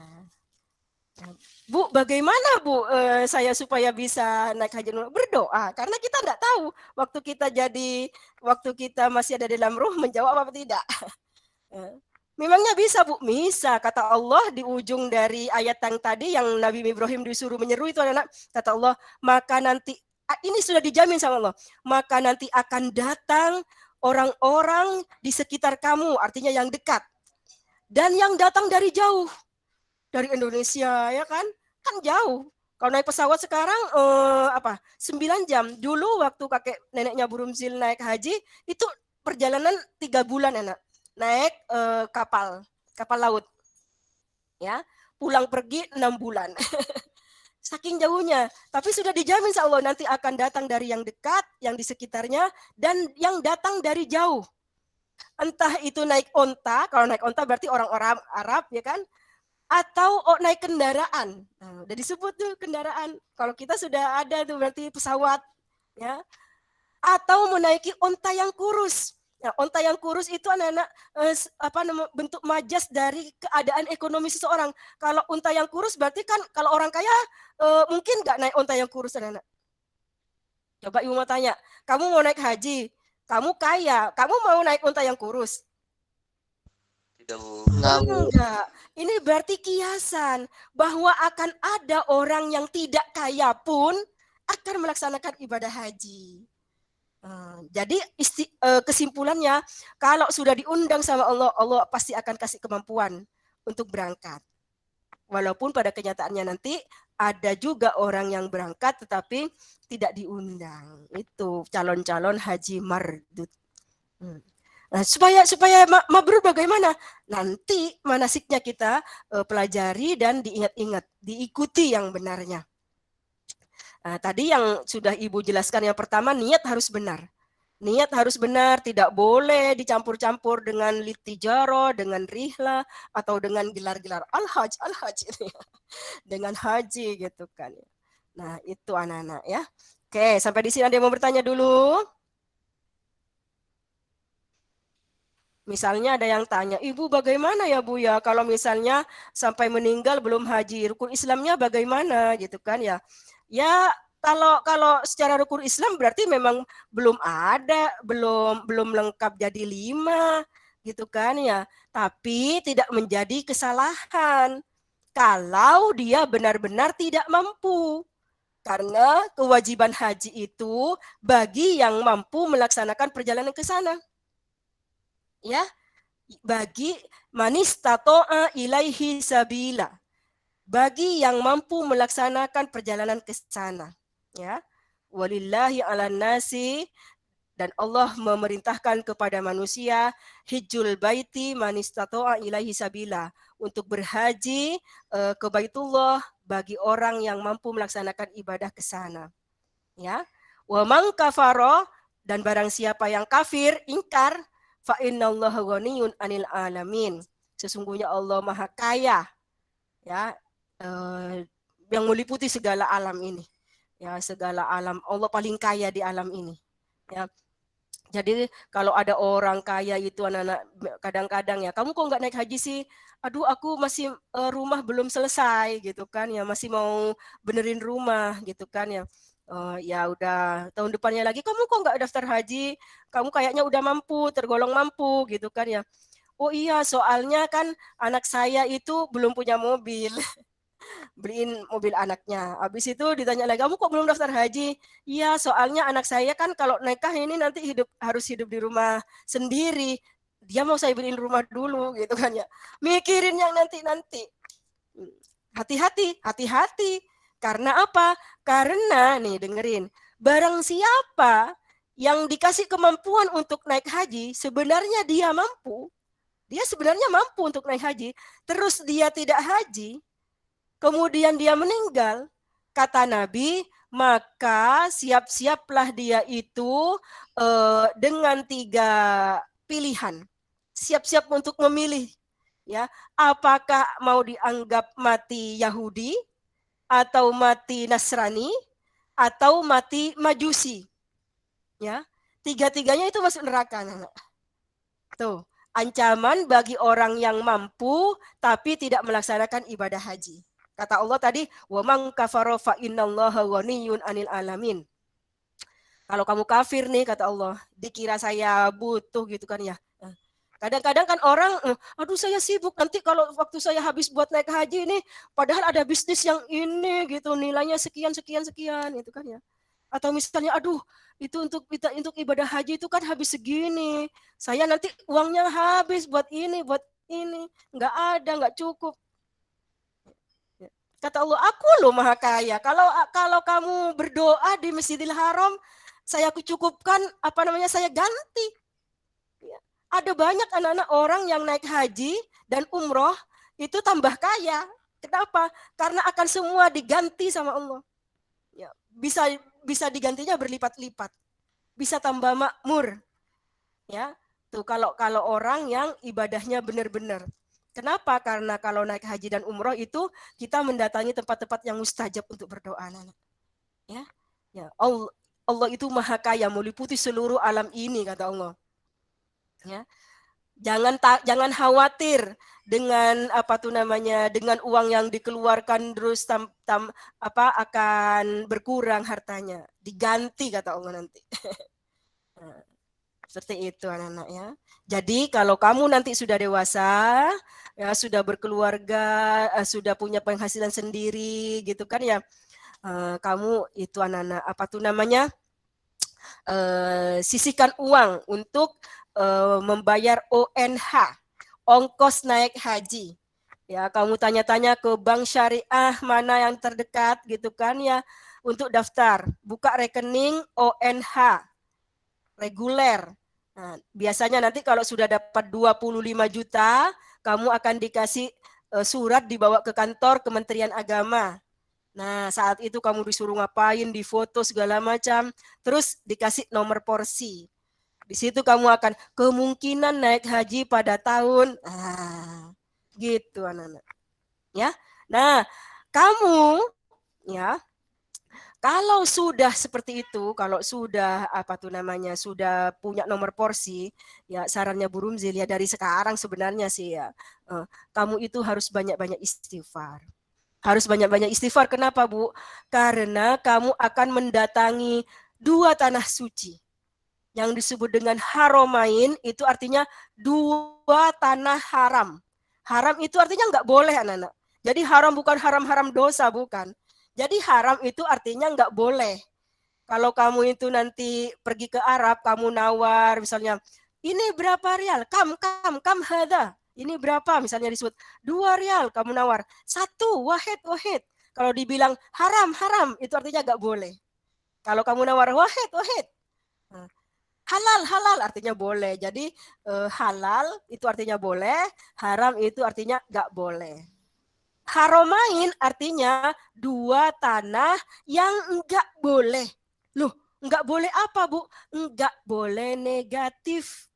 A: Bu, bagaimana Bu saya supaya bisa naik haji dan umroh? Berdoa, karena kita tidak tahu waktu kita masih ada dalam ruh menjawab apa tidak. Memangnya bisa Bu? Bisa, kata Allah di ujung dari ayat yang tadi yang Nabi Ibrahim disuruh menyeru itu anak-anak, kata Allah, maka nanti, ini sudah dijamin sama Allah, maka nanti akan datang orang-orang di sekitar kamu, artinya yang dekat, dan yang datang dari jauh, dari Indonesia, ya kan jauh. Kalau naik pesawat sekarang 9 jam. Dulu waktu kakek neneknya Bu Rumzil naik haji itu perjalanan 3 bulan enak. Naik kapal laut. Ya, pulang pergi 6 bulan. Saking jauhnya, tapi sudah dijamin insya Allah nanti akan datang dari yang dekat, yang di sekitarnya, dan yang datang dari jauh. Entah itu naik onta, kalau naik onta berarti orang-orang Arab, ya kan? Atau naik kendaraan. Nah, udah disebut tuh kendaraan. Kalau kita sudah ada tuh berarti pesawat, ya. Atau menaiki onta yang kurus. Nah, onta yang kurus itu anak-anak bentuk majas dari keadaan ekonomi seseorang. Kalau onta yang kurus berarti kan kalau orang kaya mungkin nggak naik onta yang kurus anak-anak. Coba ibu mau tanya, kamu mau naik haji, kamu kaya, kamu mau naik onta yang kurus?
D: Tidak, Bu.
A: Enggak. Ini berarti kiasan bahwa akan ada orang yang tidak kaya pun akan melaksanakan ibadah haji. Jadi kesimpulannya, kalau sudah diundang sama Allah, Allah pasti akan kasih kemampuan untuk berangkat. Walaupun pada kenyataannya nanti ada juga orang yang berangkat tetapi tidak diundang. Itu calon-calon haji mardud. Nah, supaya mabrur bagaimana? Nanti manasiknya kita pelajari dan diingat-ingat, diikuti yang benarnya. Nah, tadi yang sudah Ibu jelaskan yang pertama, niat harus benar. Niat harus benar, tidak boleh dicampur-campur dengan litijaro, dengan rihla, atau dengan gelar-gelar al-hajj dengan haji gitu kan. Nah, itu anak-anak ya. Oke, sampai di sini ada yang mau bertanya dulu? Misalnya ada yang tanya, Ibu bagaimana ya Bu ya kalau misalnya sampai meninggal belum haji, rukun Islamnya bagaimana gitu kan ya. Ya kalau secara rukun Islam berarti memang belum ada, belum lengkap jadi 5 gitu kan ya. Tapi tidak menjadi kesalahan kalau dia benar-benar tidak mampu. Karena kewajiban haji itu bagi yang mampu melaksanakan perjalanan ke sana. Ya, bagi manistato'a ilaihi sabila, bagi yang mampu melaksanakan perjalanan ke sana, ya. Walillahi 'alan nasi, dan Allah memerintahkan kepada manusia hijjul baiti manistato'a ilaihi sabila, untuk berhaji ke Baitullah bagi orang yang mampu melaksanakan ibadah ke sana, ya. Wa man kafara, dan barang siapa yang kafir, ingkar, fa innallaha ghaniyun 'anil alamin. Sesungguhnya Allah Maha Kaya, ya, yang meliputi segala alam ini. Ya, segala alam, Allah paling kaya di alam ini. Ya. Jadi kalau ada orang kaya itu anak-anak kadang-kadang ya, kamu kok nggak naik haji sih? Aduh, aku masih rumah belum selesai gitu kan ya, masih mau benerin rumah gitu kan ya. Ya udah tahun depannya lagi, kamu kok nggak daftar haji? Kamu kayaknya udah mampu, tergolong mampu gitu kan ya. Oh iya, soalnya kan anak saya itu belum punya mobil. Beliin mobil anaknya. Habis itu ditanya lagi, kamu kok belum daftar haji? Iya, soalnya anak saya kan kalau nikah ini nanti harus hidup di rumah sendiri. Dia mau saya beliin rumah dulu gitu kan ya. Mikirin yang nanti-nanti. Hati-hati, hati-hati. Karena apa? Karena nih dengerin, barang siapa yang dikasih kemampuan untuk naik haji, sebenarnya dia mampu. Dia sebenarnya mampu untuk naik haji, terus dia tidak haji, kemudian dia meninggal, kata Nabi, maka siap-siaplah dia itu dengan 3 pilihan. Siap-siap untuk memilih Ya, apakah mau dianggap mati Yahudi atau mati Nasrani atau mati Majusi? Ya, tiga-tiganya itu masuk neraka, anak. Tuh, ancaman bagi orang yang mampu tapi tidak melaksanakan ibadah haji. Kata Allah tadi, wa man kafara fa innallaha ghaniyyun 'anil alamin. Kalau kamu kafir nih, kata Allah, dikira saya butuh gitu kan ya. Kadang-kadang kan orang, aduh saya sibuk, nanti kalau waktu saya habis buat naik haji ini, padahal ada bisnis yang ini gitu, nilainya sekian, sekian, sekian, itu kan ya. Atau misalnya, aduh itu untuk ibadah haji itu kan habis segini, saya nanti uangnya habis buat ini, nggak ada, nggak cukup. Kata Allah, aku loh maha kaya. Kalau kamu berdoa di Masjidil Haram, saya cukupkan, saya ganti. Ya. Ada banyak anak-anak orang yang naik haji dan umroh itu tambah kaya. Kenapa? Karena akan semua diganti sama Allah. Ya. Bisa digantinya berlipat-lipat. Bisa tambah makmur. Ya. Tuh kalau orang yang ibadahnya benar-benar. Kenapa? Karena kalau naik haji dan umroh itu kita mendatangi tempat-tempat yang mustajab untuk berdoa, anak. Ya, ya. Allah itu maha kaya, meliputi seluruh alam ini, kata Allah. Ya, jangan khawatir dengan dengan uang yang dikeluarkan terus akan berkurang hartanya, diganti kata Allah nanti. Nah, seperti itu anak-anak ya. Jadi kalau kamu nanti sudah dewasa, ya sudah berkeluarga, sudah punya penghasilan sendiri gitu kan ya, kamu itu anak-anak sisihkan uang untuk membayar ONH, ongkos naik haji. Ya, kamu tanya-tanya ke bank syariah mana yang terdekat gitu kan ya, untuk daftar, buka rekening ONH reguler. Nah, biasanya nanti kalau sudah dapat 25 juta, kamu akan dikasih surat dibawa ke kantor Kementerian Agama. Nah, saat itu kamu disuruh ngapain, difoto segala macam, terus dikasih nomor porsi. Di situ kamu akan kemungkinan naik haji pada tahun, gitu anak-anak. Ya. Nah, kamu ya kalau sudah seperti itu, kalau sudah sudah punya nomor porsi, ya sarannya Bu Rumzil ya dari sekarang sebenarnya sih ya, kamu itu harus banyak-banyak istighfar. Harus banyak-banyak istighfar. Kenapa, Bu? Karena kamu akan mendatangi 2 tanah suci. Yang disebut dengan haromain itu artinya 2 tanah haram. Haram itu artinya nggak boleh, anak-anak. Jadi haram bukan haram-haram dosa, bukan. Jadi haram itu artinya nggak boleh. Kalau kamu itu nanti pergi ke Arab, kamu nawar misalnya, ini berapa rial? Kam hada. Ini berapa? Misalnya disebut 2 rial, kamu nawar. 1, wahid. Kalau dibilang haram, itu artinya nggak boleh. Kalau kamu nawar wahid. Halal artinya boleh. Jadi halal itu artinya boleh, haram itu artinya nggak boleh. Haromain artinya 2 tanah yang enggak boleh. Loh, enggak boleh apa, Bu? Enggak boleh negatif.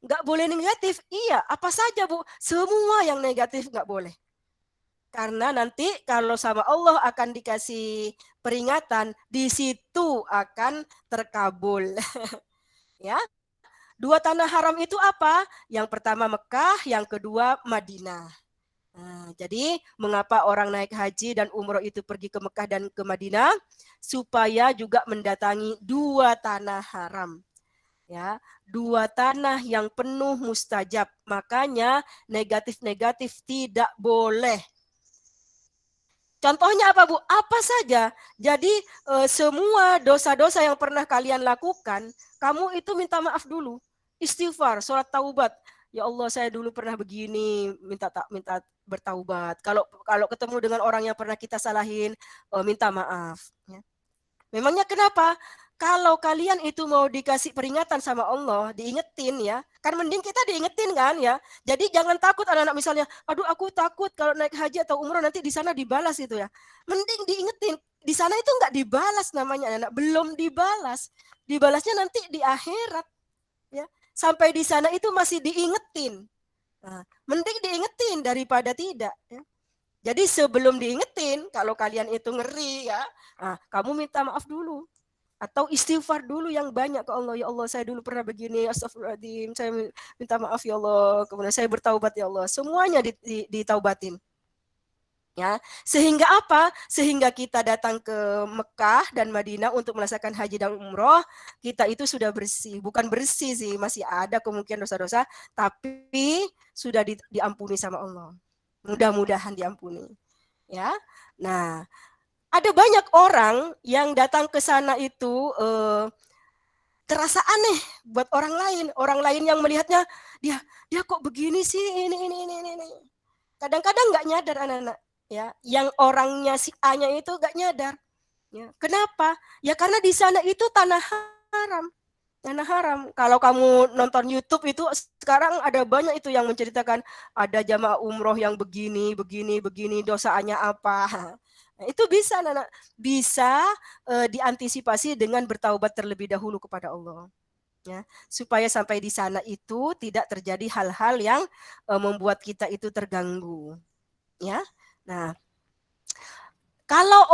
A: Enggak boleh negatif? Iya, apa saja, Bu? Semua yang negatif enggak boleh. Karena nanti kalau sama Allah akan dikasih peringatan, di situ akan terkabul. Ya. 2 tanah haram itu apa? Yang pertama Mekah, yang kedua Madinah. Nah, jadi mengapa orang naik haji dan umroh itu pergi ke Mekah dan ke Madinah? Supaya juga mendatangi 2 tanah haram. Ya, 2 tanah yang penuh mustajab. Makanya negatif-negatif tidak boleh. Contohnya apa, Bu? Apa saja. Jadi semua dosa-dosa yang pernah kalian lakukan, kamu itu minta maaf dulu. Istighfar, sholat taubat. Ya Allah, saya dulu pernah begini, minta bertaubat. Kalau ketemu dengan orang yang pernah kita salahin, minta maaf. Ya. Memangnya kenapa? Kalau kalian itu mau dikasih peringatan sama Allah, diingetin ya, kan mending kita diingetin kan ya. Jadi jangan takut anak-anak misalnya, aduh aku takut kalau naik haji atau umroh nanti di sana dibalas itu ya. Mending diingetin, di sana itu enggak dibalas namanya anak, belum dibalas. Dibalasnya nanti di akhirat. Ya. Sampai di sana itu masih diingetin. Mending diingetin daripada tidak. Ya. Jadi sebelum diingetin, kalau kalian itu ngeri ya, kamu minta maaf dulu. Atau istighfar dulu yang banyak ke Allah. Ya Allah, saya dulu pernah begini, astagfirullahaladzim, saya minta maaf ya Allah, kemudian saya bertaubat ya Allah. Semuanya ditaubatin. Ya, sehingga apa? Sehingga kita datang ke Mekah dan Madinah untuk melaksanakan haji dan umroh, kita itu sudah bersih. Bukan bersih sih, masih ada kemungkinan dosa-dosa, tapi sudah diampuni sama Allah. Mudah-mudahan diampuni. Ya. Nah, ada banyak orang yang datang ke sana itu terasa aneh buat orang lain. Orang lain yang melihatnya, dia kok begini sih, ini. Kadang-kadang nggak nyadar anak-anak. Ya, yang orangnya si A-nya itu gak nyadar. Ya, kenapa? Ya karena di sana itu tanah haram. Tanah haram. Kalau kamu nonton YouTube itu sekarang ada banyak itu yang menceritakan ada jamaah umroh yang begini, dosaannya apa. Nah, itu bisa, anak, bisa diantisipasi dengan bertaubat terlebih dahulu kepada Allah. Ya, supaya sampai di sana itu tidak terjadi hal-hal yang membuat kita itu terganggu. Ya. Nah, kalau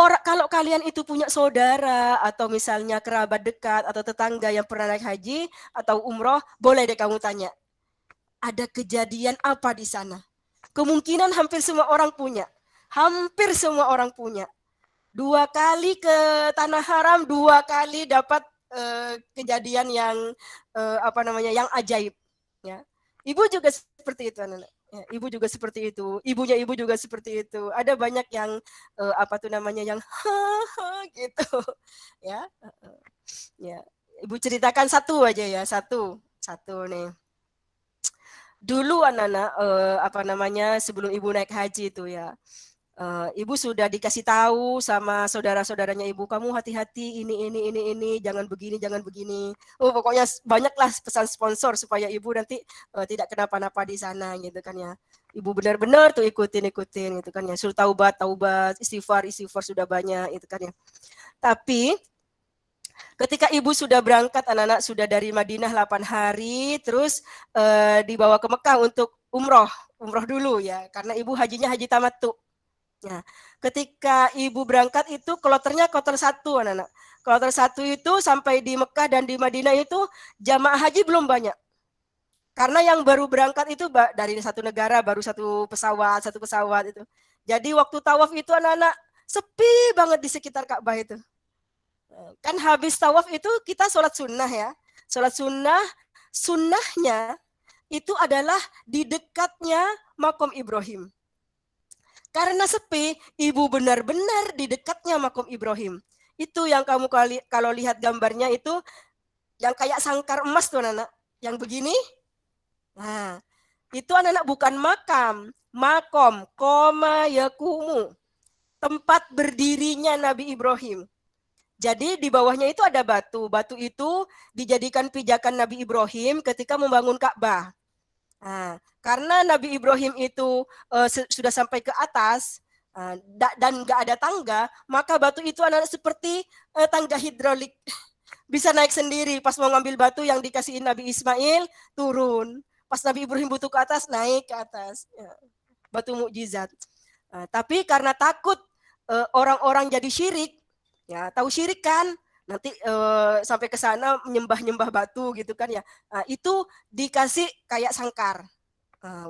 A: kalian itu punya saudara atau misalnya kerabat dekat atau tetangga yang pernah naik haji atau umroh, boleh deh kamu tanya, ada kejadian apa di sana? Kemungkinan hampir semua orang punya. Hampir semua orang punya. 2 kali ke tanah haram, 2 kali dapat kejadian yang yang ajaib. Ya. Ibu juga seperti itu, anak-anak. Ya, ibu juga seperti itu, ibunya ibu juga seperti itu. Ada banyak yang yang gitu, ya. Ya, ibu ceritakan satu aja ya, satu nih. Dulu anak-anak sebelum ibu naik haji itu ya. Ibu sudah dikasih tahu sama saudara-saudaranya ibu, kamu hati-hati ini, jangan begini. Oh, pokoknya banyaklah pesan sponsor supaya ibu nanti tidak kenapa-napa di sana gitu kan ya. Ibu benar-benar tuh ikutin gitu kan ya. Suruh taubat, istighfar sudah banyak itu kan ya. Tapi ketika ibu sudah berangkat, anak-anak sudah dari Madinah 8 hari, terus dibawa ke Mekah untuk umroh dulu ya, karena ibu hajinya haji tamattu. Nah, ketika ibu berangkat itu kloter 1, anak-anak. Kloter 1 itu sampai di Mekah dan di Madinah itu jamaah haji belum banyak. Karena yang baru berangkat itu dari satu negara, baru satu pesawat itu. Jadi waktu tawaf itu anak-anak sepi banget di sekitar Ka'bah itu. Kan habis tawaf itu kita sholat sunnah ya. Sholat sunnahnya itu adalah di dekatnya makom Ibrahim. Karena sepi, ibu benar-benar di dekatnya makom Ibrahim. Itu yang kamu kalau lihat gambarnya itu, yang kayak sangkar emas tuh anak-anak. Yang begini. Nah, itu anak-anak bukan makam. Makom, koma yakumu. Tempat berdirinya Nabi Ibrahim. Jadi di bawahnya itu ada batu. Batu itu dijadikan pijakan Nabi Ibrahim ketika membangun Ka'bah. Nah, karena Nabi Ibrahim itu sudah sampai ke atas dan nggak ada tangga, maka batu itu adalah seperti tangga hidrolik. Bisa naik sendiri. Pas mau ngambil batu yang dikasihin Nabi Ismail, turun. Pas Nabi Ibrahim butuh ke atas, naik ke atas. Ya. Batu mukjizat. Tapi karena takut orang-orang jadi syirik, ya tahu syirik kan? Nanti sampai ke sana menyembah batu gitu kan ya. Itu dikasih kayak sangkar.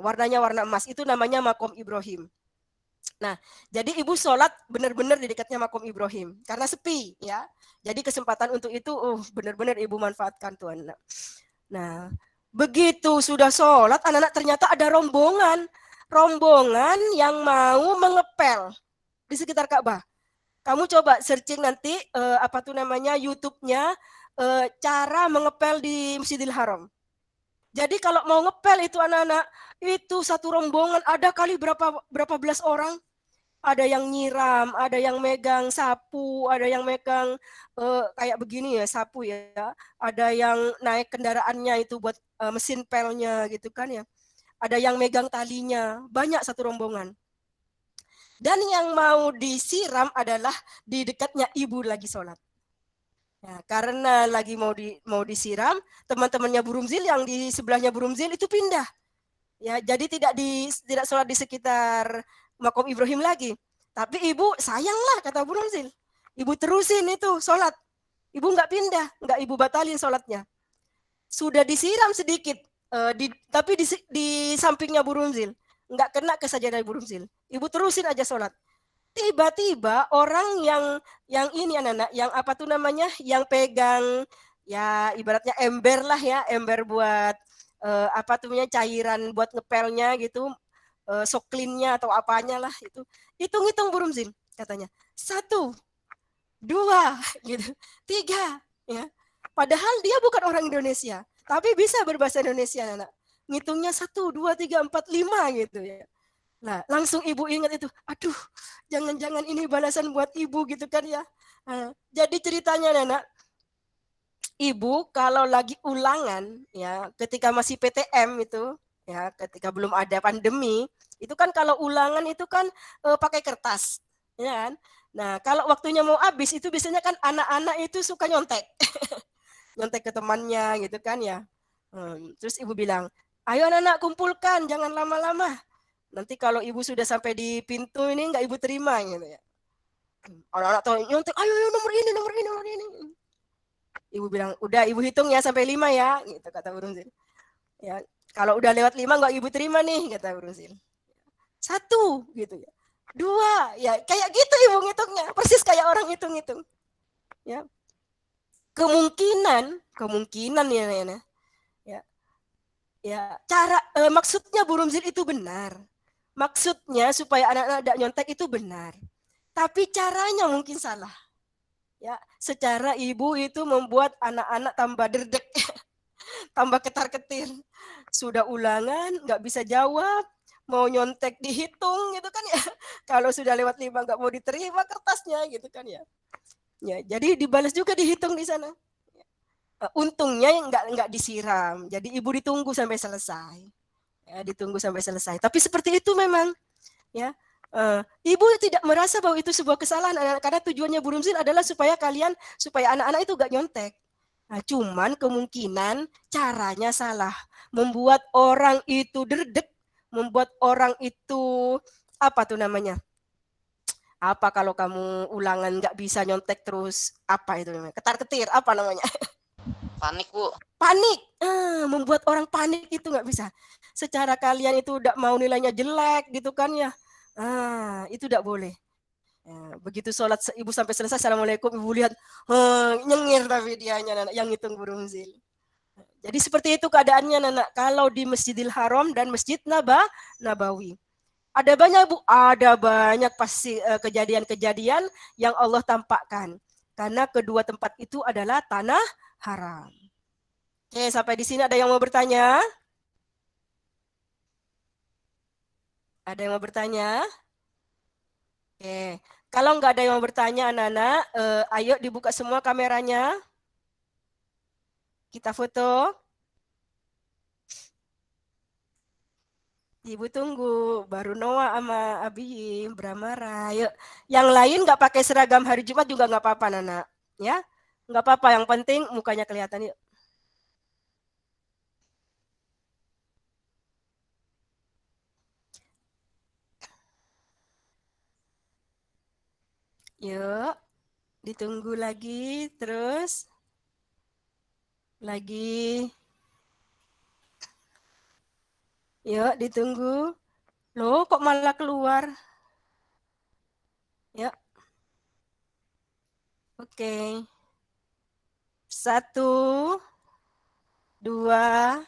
A: Warnanya warna emas. Itu namanya makom Ibrahim. Nah, jadi ibu sholat benar-benar di dekatnya makom Ibrahim. Karena sepi ya. Jadi kesempatan untuk itu benar-benar ibu manfaatkan tuan. Nah, begitu sudah sholat, anak-anak ternyata ada rombongan yang mau mengepel di sekitar Ka'bah. Kamu coba searching nanti YouTube-nya cara mengepel di Masjidil Haram. Jadi kalau mau ngepel itu anak-anak, itu satu rombongan ada kali berapa belas orang. Ada yang nyiram, ada yang megang sapu, ada yang megang kayak begini ya, sapu ya. Ada yang naik kendaraannya itu buat mesin pelnya gitu kan ya. Ada yang megang talinya, banyak satu rombongan. Dan yang mau disiram adalah di dekatnya ibu lagi sholat. Ya, karena lagi mau disiram, teman-temannya Burumzil yang di sebelahnya Burumzil itu pindah. Ya, jadi tidak sholat di sekitar makom Ibrahim lagi. Tapi ibu sayanglah kata Bu Romzil. Ibu terusin itu sholat. Ibu nggak pindah, nggak ibu batalin sholatnya. Sudah disiram sedikit, tapi di sampingnya Bu Romzil. Nggak kena ke sajadah Bu Romzil. Ibu terusin aja sholat. Tiba-tiba orang yang ini anak-anak, yang apa tuh namanya, yang pegang ya ibaratnya ember lah ya, ember buat apa tuh namanya, cairan buat ngepelnya gitu, soklinnya atau apanya lah itu. Hitung-hitung Bu Romzil katanya. 1, 2, gitu. 3, ya. Padahal dia bukan orang Indonesia, tapi bisa berbahasa Indonesia, anak. Ngitungnya 1, 2, 3, 4, 5 gitu ya. Nah, langsung ibu ingat itu, aduh, jangan-jangan ini balasan buat ibu gitu kan ya. Nah, jadi ceritanya anak, ibu kalau lagi ulangan ya, ketika masih PTM itu, ya, ketika belum ada pandemi, itu kan kalau ulangan itu kan pakai kertas, ya kan. Nah, kalau waktunya mau habis itu biasanya kan anak-anak itu suka nyontek. Nyontek ke temannya gitu kan ya. Terus ibu bilang, ayo anak-anak kumpulkan, jangan lama-lama. Nanti kalau ibu sudah sampai di pintu ini nggak ibu terima gitu ya. Anak-anak tahu nyontek, ayo nomor ini, nomor ini, nomor ini. Ibu bilang, udah ibu hitung ya sampai 5 ya, gitu kata Bu Romzil. Ya, kalau udah lewat 5 nggak ibu terima nih, kata Bu Romzil. 1 gitu ya. 2, ya kayak gitu ibu ngitungnya, persis kayak orang hitung-hitung. Ya. Kemungkinan ya cara maksudnya Bu Romzil itu benar. Maksudnya supaya anak-anak tidak nyontek itu benar. Tapi caranya mungkin salah. Ya, secara ibu itu membuat anak-anak tambah derdek, tambah ketar-ketir. Sudah ulangan, nggak bisa jawab, mau nyontek dihitung gitu kan ya. Kalau sudah lewat 5 nggak mau diterima kertasnya gitu kan ya. Ya, jadi dibalas juga dihitung di sana. Untungnya nggak disiram. Jadi ibu ditunggu sampai selesai. Ya, ditunggu sampai selesai. Tapi seperti itu memang, ya. Ibu tidak merasa bahwa itu sebuah kesalahan karena tujuannya Bu Romzil adalah supaya anak-anak itu gak nyontek. Nah, cuman kemungkinan caranya salah, membuat orang itu derdek, membuat orang itu apa tuh namanya? Apa kalau kamu ulangan nggak bisa nyontek terus apa itu namanya? Ketar-ketir apa namanya?
D: Panik, Bu.
A: Panik, membuat orang panik itu nggak bisa. Secara kalian itu udah mau nilainya jelek gitu kan ya, itu tidak boleh. Ya, begitu sholat ibu sampai selesai, assalamualaikum, ibu lihat, nyengir tapi dianya yang ngitung Bu Romzil. Jadi seperti itu keadaannya anak kalau di Masjidil Haram dan Masjid Nabawi. Ada banyak Bu, ada banyak pasti kejadian-kejadian yang Allah tampakkan. Karena kedua tempat itu adalah tanah haram. Oke, sampai di sini ada yang mau bertanya? Ada yang mau bertanya? Oke, kalau nggak ada yang mau bertanya anak-anak, ayo dibuka semua kameranya. Kita foto. Ibu tunggu, baru Noah sama Abi, Bramara. Yuk, yang lain nggak pakai seragam hari Jumat juga nggak apa-apa, Nana. Ya, nggak apa-apa. Yang penting mukanya kelihatan. Yuk. Yuk, ditunggu lagi, terus lagi. Yuk, ditunggu. Loh, kok malah keluar? Yuk. Oke. 1, 2.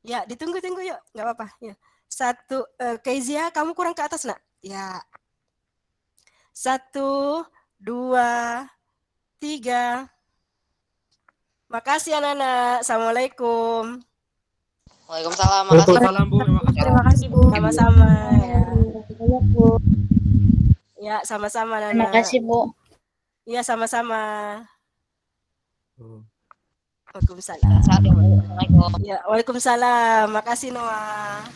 A: Ya, ditunggu-tunggu yuk. Nggak apa-apa. Ya. 1, Kezia, kamu kurang ke atas, nak? Ya. 1, 2, 3. Makasih anak-anak. Assalamualaikum.
D: Waalaikumsalam. Makasih.
C: Waalaikumsalam Bu.
E: Terima kasih Bu.
A: Sama-sama ya.
E: Banyak Bu.
A: Ya, sama-sama
E: Terima
A: anak.
E: kasih Bu.
A: Iya, sama-sama.
C: Hmm.
A: Waalaikumsalam.
D: Assalamualaikum.
A: Ya, waalaikumsalam. Makasih Noah.